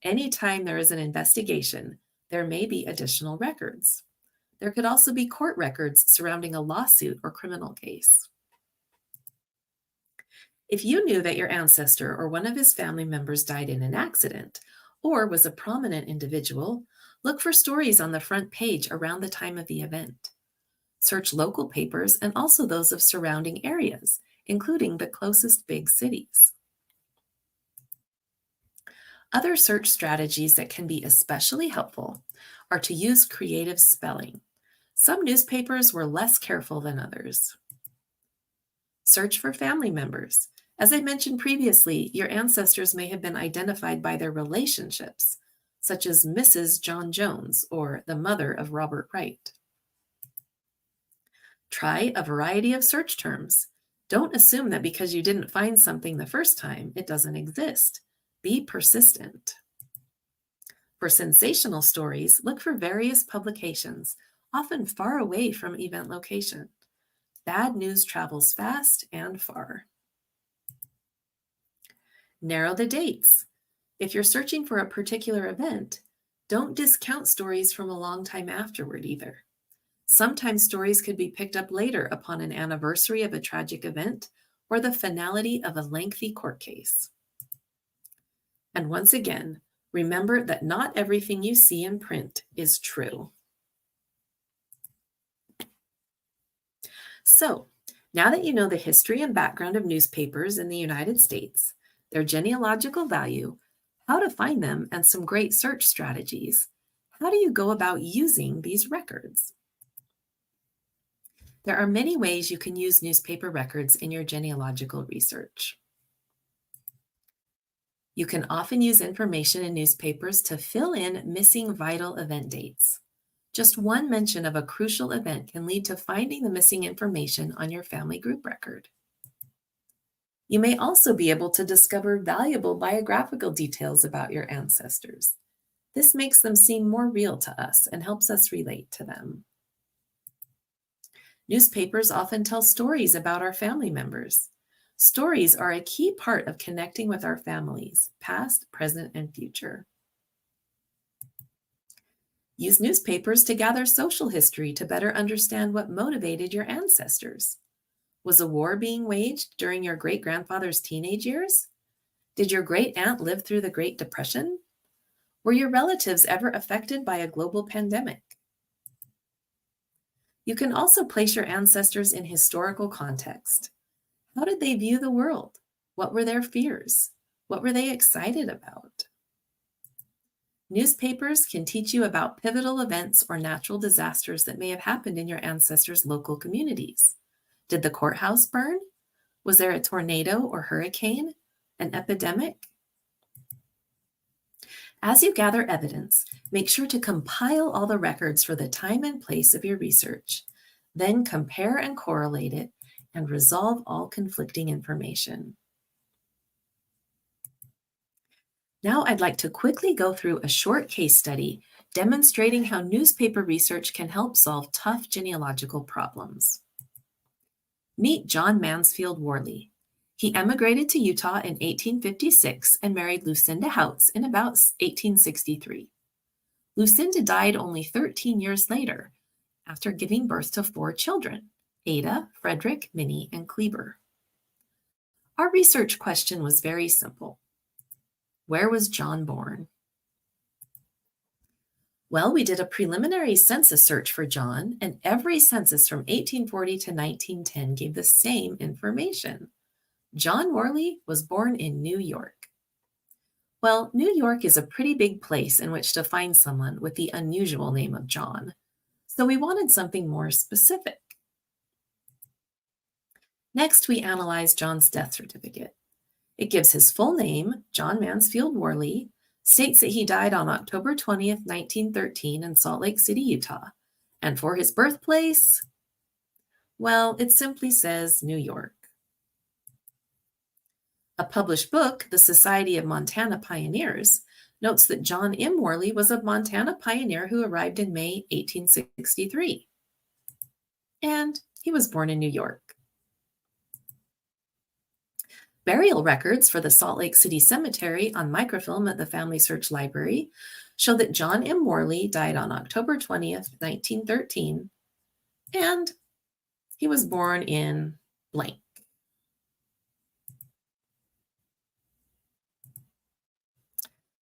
Anytime there is an investigation, there may be additional records. There could also be court records surrounding a lawsuit or criminal case. If you knew that your ancestor or one of his family members died in an accident or was a prominent individual, look for stories on the front page around the time of the event. Search local papers and also those of surrounding areas, including the closest big cities. Other search strategies that can be especially helpful are to use creative spelling. Some newspapers were less careful than others. Search for family members. As I mentioned previously, your ancestors may have been identified by their relationships, such as Mrs. John Jones or the mother of Robert Wright. Try a variety of search terms. Don't assume that because you didn't find something the first time, it doesn't exist. Be persistent. For sensational stories, look for various publications, often far away from event location. Bad news travels fast and far. Narrow the dates. If you're searching for a particular event, don't discount stories from a long time afterward either. Sometimes stories could be picked up later upon an anniversary of a tragic event or the finality of a lengthy court case. And once again, Remember that not everything you see in print is true. So, now that you know the history and background of newspapers in the United States, their genealogical value, how to find them, and some great search strategies, how do you go about using these records? There are many ways you can use newspaper records in your genealogical research. You can often use information in newspapers to fill in missing vital event dates. Just one mention of a crucial event can lead to finding the missing information on your family group record. You may also be able to discover valuable biographical details about your ancestors. This makes them seem more real to us and helps us relate to them. Newspapers often tell stories about our family members. Stories are a key part of connecting with our families, past, present, and future. Use newspapers to gather social history to better understand what motivated your ancestors. Was a war being waged during your great-grandfather's teenage years? Did your great-aunt live through the Great Depression? Were your relatives ever affected by a global pandemic? You can also place your ancestors in historical context. How did they view the world? What were their fears? What were they excited about? Newspapers can teach you about pivotal events or natural disasters that may have happened in your ancestors' local communities. Did the courthouse burn? Was there a tornado or hurricane? An epidemic? As you gather evidence, make sure to compile all the records for the time and place of your research. Then compare and correlate it and resolve all conflicting information. Now I'd like to quickly go through a short case study demonstrating how newspaper research can help solve tough genealogical problems. Meet John Mansfield Worley. He emigrated to Utah in 1856 and married Lucinda Houts in about 1863. Lucinda died only 13 years later after giving birth to 4 children, Ada, Frederick, Minnie, and Kleber. Our research question was very simple. Where was John born? Well, we did a preliminary census search for John, and every census from 1840 to 1910 gave the same information. John Worley was born in New York. Well, New York is a pretty big place in which to find someone with the unusual name of John, so we wanted something more specific. Next, we analyzed John's death certificate. It gives his full name, John Mansfield Worley, states that he died on October 20th, 1913 in Salt Lake City, Utah. And for his birthplace, well, it simply says New York. A published book, The Society of Montana Pioneers, notes that John M. Worley was a Montana pioneer who arrived in May 1863. And he was born in New York. Burial records for the Salt Lake City Cemetery on microfilm at the Family Search Library show that John M. Worley died on October 20th, 1913, and he was born in blank.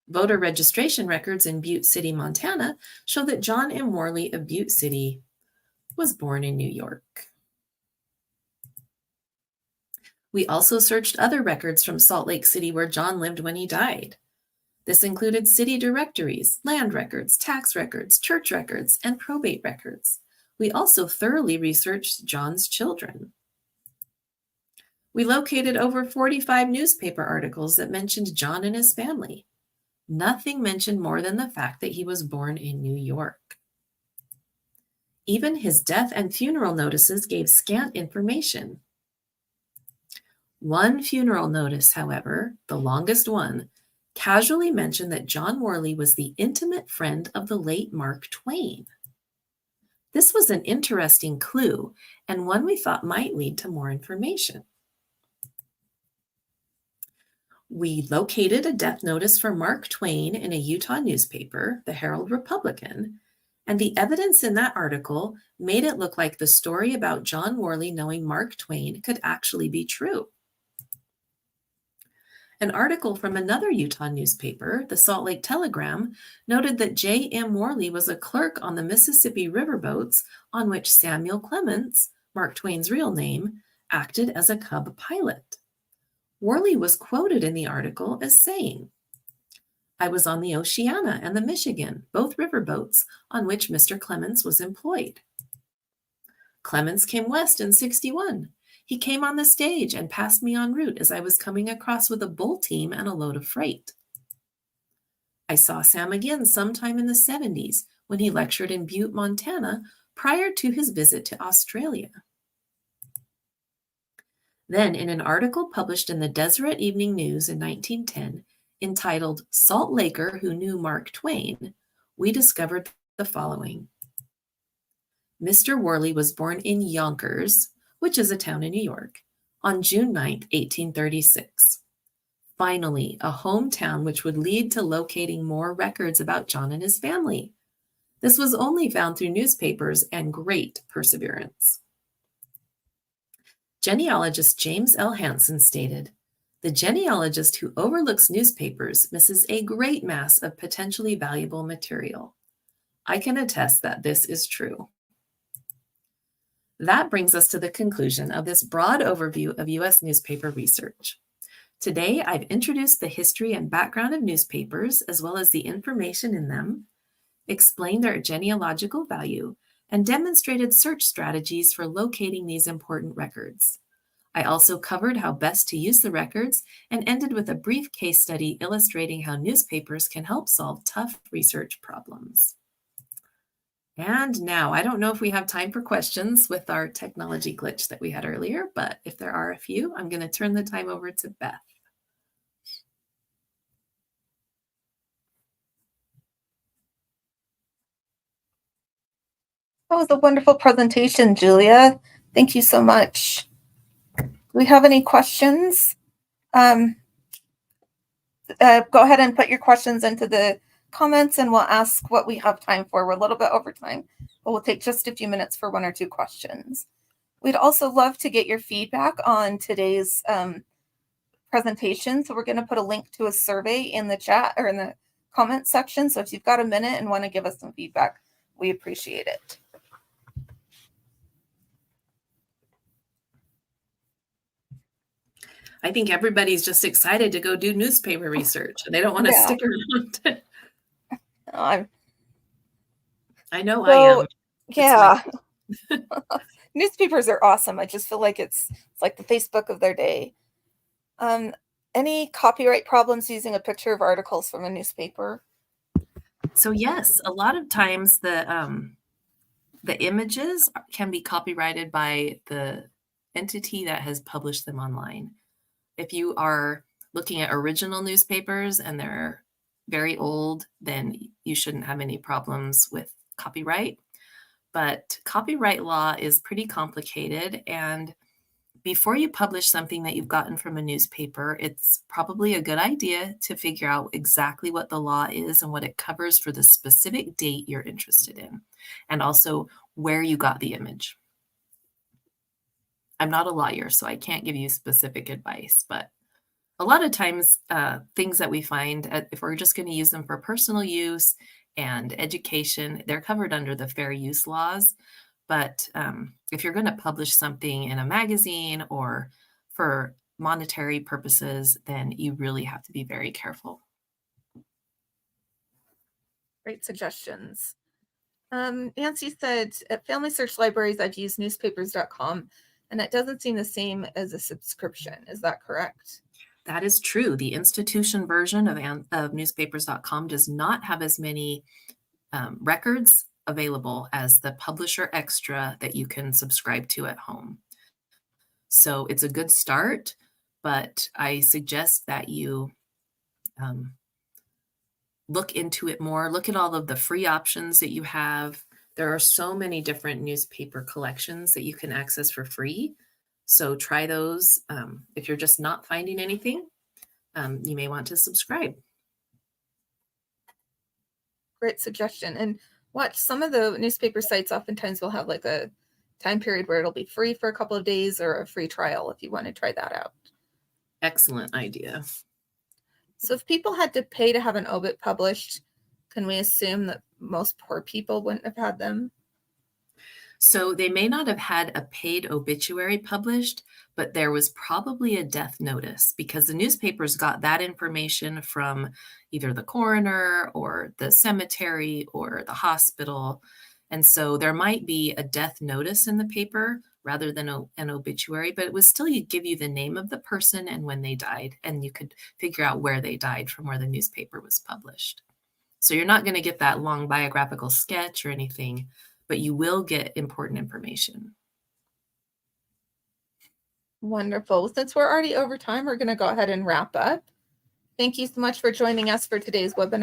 Voter registration records in Butte City, Montana show that John M. Worley of Butte City was born in New York. We also searched other records from Salt Lake City where John lived when he died. This included city directories, land records, tax records, church records, and probate records. We also thoroughly researched John's children. We located over 45 newspaper articles that mentioned John and his family. Nothing mentioned more than the fact that he was born in New York. Even his death and funeral notices gave scant information. One funeral notice, however, the longest one, casually mentioned that John Worley was the intimate friend of the late Mark Twain. This was an interesting clue and one we thought might lead to more information. We located a death notice for Mark Twain in a Utah newspaper, the Herald Republican, and the evidence in that article made it look like the story about John Worley knowing Mark Twain could actually be true. An article from another Utah newspaper, the Salt Lake Telegram, noted that J.M. Worley was a clerk on the Mississippi riverboats on which Samuel Clemens, Mark Twain's real name, acted as a cub pilot. Worley was quoted in the article as saying, "I was on the Oceana and the Michigan, both riverboats on which Mr. Clemens was employed. Clemens came west in '61. He came on the stage and passed me en route as I was coming across with a bull team and a load of freight. I saw Sam again sometime in the '70s when he lectured in Butte, Montana, prior to his visit to Australia." Then, in an article published in the Deseret Evening News in 1910, entitled "Salt Laker Who Knew Mark Twain," we discovered the following. Mr. Worley was born in Yonkers, which is a town in New York, on June 9, 1836. Finally, a hometown which would lead to locating more records about John and his family. This was only found through newspapers and great perseverance. Genealogist James L. Hansen stated, "The genealogist who overlooks newspapers misses a great mass of potentially valuable material." I can attest that this is true. That brings us to the conclusion of this broad overview of U.S. newspaper research. Today, I've introduced the history and background of newspapers, as well as the information in them, explained their genealogical value, and demonstrated search strategies for locating these important records. I also covered how best to use the records and ended with a brief case study illustrating how newspapers can help solve tough research problems. And now, I don't know if we have time for questions with our technology glitch that we had earlier, but if there are a few, I'm going to turn the time over to Beth. That was a wonderful presentation, Julia. Thank you so much. Do we have any questions? Go ahead and put your questions into the comments and we'll ask what we have time for. We're a little bit over time, but we'll take just a few minutes for one or two questions. We'd also love to get your feedback on today's presentation. So we're going to put a link to a survey in the chat or in the comment section. So if you've got a minute and want to give us some feedback, we appreciate it. I think everybody's just excited to go do newspaper research and they don't want to stick around. I know I am. Yeah. Newspapers are awesome. I just feel like it's like the Facebook of their day. Any copyright problems using a picture of articles from a newspaper? So yes, a lot of times the images can be copyrighted by the entity that has published them online. If you are looking at original newspapers and they're very old, then you shouldn't have any problems with copyright. But copyright law is pretty complicated, and before you publish something that you've gotten from a newspaper, it's probably a good idea to figure out exactly what the law is and what it covers for the specific date you're interested in, and also where you got the image. I'm not a lawyer, so I can't give you specific advice, but a lot of times things that we find, if we're just going to use them for personal use and education, they're covered under the fair use laws. But if you're going to publish something in a magazine or for monetary purposes, then you really have to be very careful. Great suggestions. Nancy said, at Family Search Libraries, I've used newspapers.com, and it doesn't seem the same as a subscription. Is that correct? That is true. The institution version of newspapers.com does not have as many records available as the publisher extra that you can subscribe to at home. So it's a good start, but I suggest that you look into it more. Look at all of the free options that you have. There are so many different newspaper collections that you can access for free. So try those. If you're just not finding anything, you may want to subscribe. Great suggestion. And watch, some of the newspaper sites oftentimes will have like a time period where it'll be free for a couple of days or a free trial if you want to try that out. Excellent idea. So if people had to pay to have an obit published, can we assume that most poor people wouldn't have had them? So they may not have had a paid obituary published, but there was probably a death notice because the newspapers got that information from either the coroner or the cemetery or the hospital. And so there might be a death notice in the paper rather than an obituary, but it would still give you the name of the person and when they died, and you could figure out where they died from where the newspaper was published. So you're not going to get that long biographical sketch or anything, but you will get important information. Wonderful. Since we're already over time, we're going to go ahead and wrap up. Thank you so much for joining us for today's webinar.